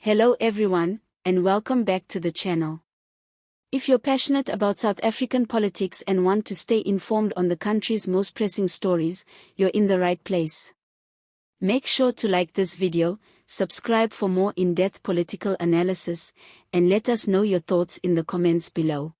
Hello everyone, and welcome back to the channel. If you're passionate about South African politics and want to stay informed on the country's most pressing stories, you're in the right place. Make sure to like this video, subscribe for more in-depth political analysis, and let us know your thoughts in the comments below.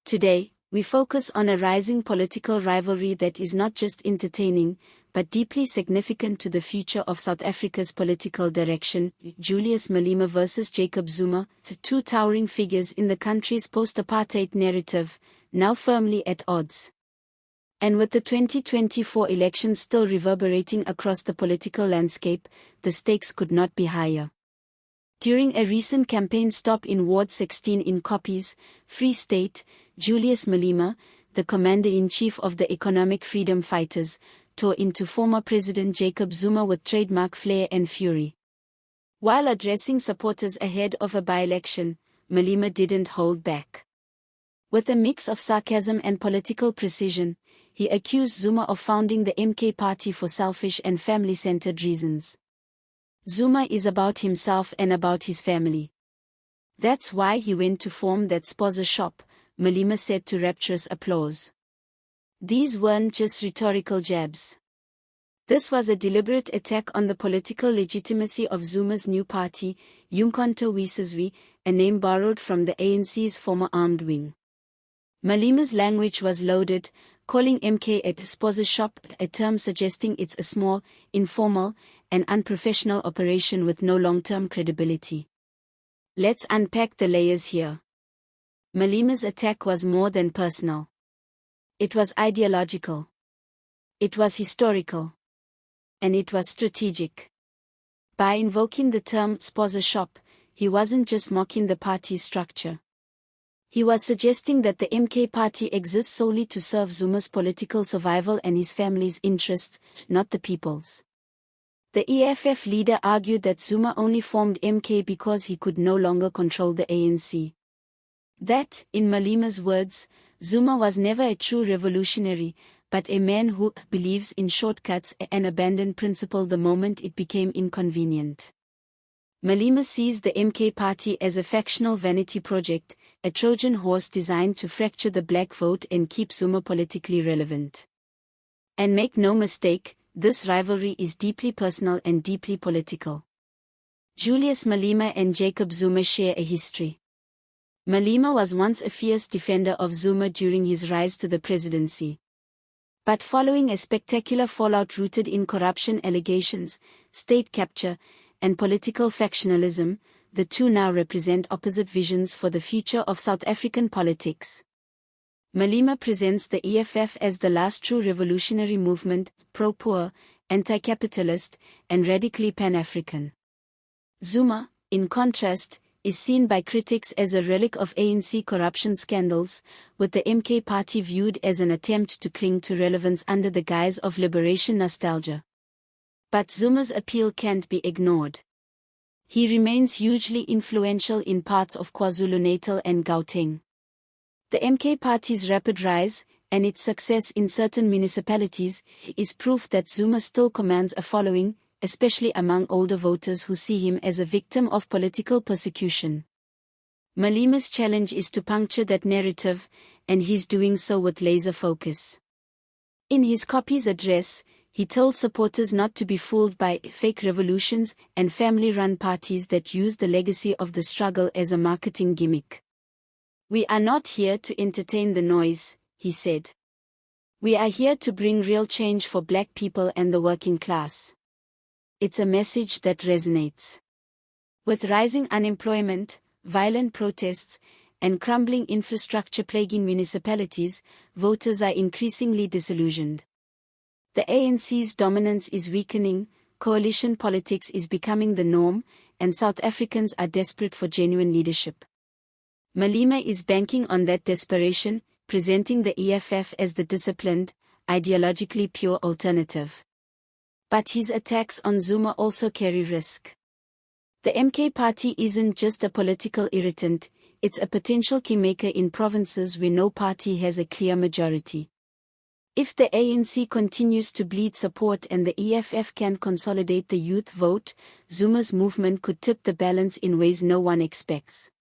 Today, we focus on a rising political rivalry that is not just entertaining, but deeply significant to the future of South Africa's political direction. Julius Malema versus Jacob Zuma, two towering figures in the country's post-apartheid narrative, now firmly at odds. And with the 2024 elections still reverberating across the political landscape, the stakes could not be higher. During a recent campaign stop in Ward 16 in Koppies, Free State, Julius Malema, the commander-in-chief of the Economic Freedom Fighters, tore into former President Jacob Zuma with trademark flair and fury. While addressing supporters ahead of a by-election, Malema didn't hold back. With a mix of sarcasm and political precision, he accused Zuma of founding the MK Party for selfish and family-centered reasons. Zuma is about himself and about his family. That's why he went to form that Spaza Shop, Malema said to rapturous applause. These weren't just rhetorical jabs. This was a deliberate attack on the political legitimacy of Zuma's new party, Umkhonto we Sizwe, a name borrowed from the ANC's former armed wing. Malema's language was loaded, calling MK a Spaza Shop, a term suggesting it's a small, informal, and unprofessional operation with no long-term credibility. Let's unpack the layers here. Malema's attack was more than personal. It was ideological. It was historical. And it was strategic. By invoking the term Spaza Shop, he wasn't just mocking the party's structure. He was suggesting that the MK Party exists solely to serve Zuma's political survival and his family's interests, not the people's. The EFF leader argued that Zuma only formed MK because he could no longer control the ANC. That, in Malema's words, Zuma was never a true revolutionary, but a man who believes in shortcuts and abandoned principle the moment it became inconvenient. Malema sees the MK Party as a factional vanity project, a Trojan horse designed to fracture the black vote and keep Zuma politically relevant. And make no mistake, this rivalry is deeply personal and deeply political. Julius Malema and Jacob Zuma share a history. Malema was once a fierce defender of Zuma during his rise to the presidency. But following a spectacular fallout rooted in corruption allegations, state capture, and political factionalism, the two now represent opposite visions for the future of South African politics. Malema presents the EFF as the last true revolutionary movement, pro-poor, anti-capitalist, and radically pan-African. Zuma, in contrast, is seen by critics as a relic of ANC corruption scandals, with the MK Party viewed as an attempt to cling to relevance under the guise of liberation nostalgia. But Zuma's appeal can't be ignored. He remains hugely influential in parts of KwaZulu-Natal and Gauteng. The MK Party's rapid rise, and its success in certain municipalities, is proof that Zuma still commands a following, especially among older voters who see him as a victim of political persecution. Malema's challenge is to puncture that narrative, and he's doing so with laser focus. In his Koppies address, he told supporters not to be fooled by fake revolutions and family-run parties that use the legacy of the struggle as a marketing gimmick. "We are not here to entertain the noise," he said. "We are here to bring real change for black people and the working class." It's a message that resonates. With rising unemployment, violent protests, and crumbling infrastructure plaguing municipalities, voters are increasingly disillusioned. The ANC's dominance is weakening, coalition politics is becoming the norm, and South Africans are desperate for genuine leadership. Malema is banking on that desperation, presenting the EFF as the disciplined, ideologically pure alternative. But his attacks on Zuma also carry risk. The MK Party isn't just a political irritant, it's a potential kingmaker in provinces where no party has a clear majority. If the ANC continues to bleed support and the EFF can consolidate the youth vote, Zuma's movement could tip the balance in ways no one expects.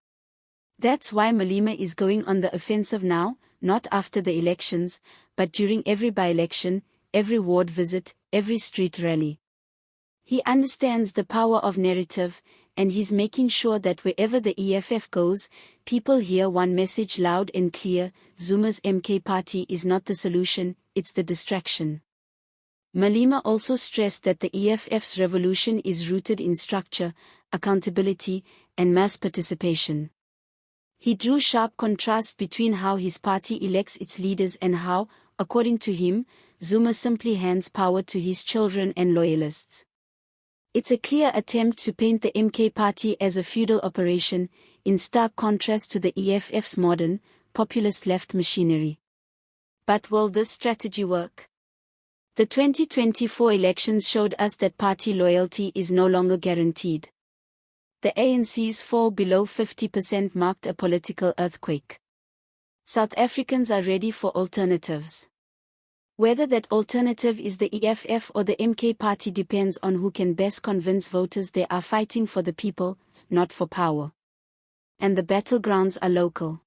That's why Malema is going on the offensive now, not after the elections, but during every by-election, every ward visit, every street rally. He understands the power of narrative, and he's making sure that wherever the EFF goes, people hear one message loud and clear: Zuma's MK Party is not the solution, it's the distraction. Malema also stressed that the EFF's revolution is rooted in structure, accountability, and mass participation. He drew sharp contrasts between how his party elects its leaders and how, according to him, Zuma simply hands power to his children and loyalists. It's a clear attempt to paint the MK Party as a feudal operation, in stark contrast to the EFF's modern, populist left machinery. But will this strategy work? The 2024 elections showed us that party loyalty is no longer guaranteed. The ANC's fall below 50% marked a political earthquake. South Africans are ready for alternatives. Whether that alternative is the EFF or the MK Party depends on who can best convince voters they are fighting for the people, not for power. And the battlegrounds are local.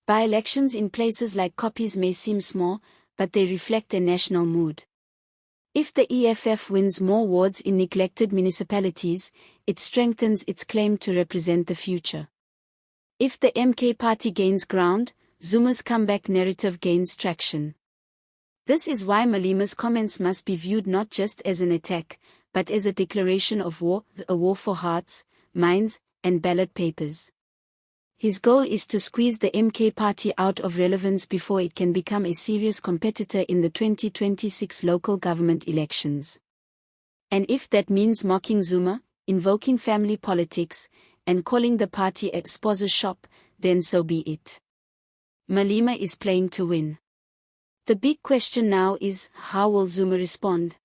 By-elections in places like Koppies may seem small, but they reflect a national mood. If the EFF wins more wards in neglected municipalities, it strengthens its claim to represent the future. If the MK Party gains ground, Zuma's comeback narrative gains traction. This is why Malema's comments must be viewed not just as an attack, but as a declaration of war, a war for hearts, minds, and ballot papers. His goal is to squeeze the MK Party out of relevance before it can become a serious competitor in the 2026 local government elections. And if that means mocking Zuma, invoking family politics, and calling the party a Spaza Shop, then so be it. Malema is playing to win. The big question now is, how will Zuma respond?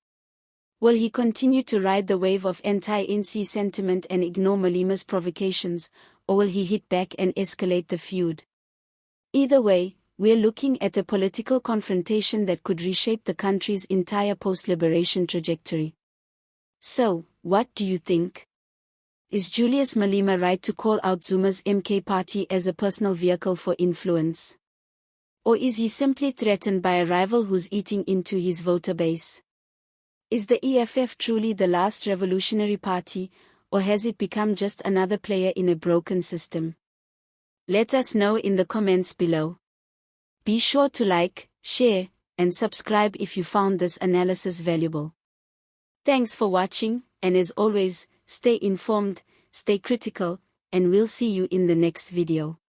Will he continue to ride the wave of anti-ANC sentiment and ignore Malema's provocations, or will he hit back and escalate the feud? Either way, we're looking at a political confrontation that could reshape the country's entire post-liberation trajectory. So, what do you think? Is Julius Malema right to call out Zuma's MK Party as a personal vehicle for influence? Or is he simply threatened by a rival who's eating into his voter base? Is the EFF truly the last revolutionary party, or has it become just another player in a broken system? Let us know in the comments below. Be sure to like, share, and subscribe if you found this analysis valuable. Thanks for watching, and as always, stay informed, stay critical, and we'll see you in the next video.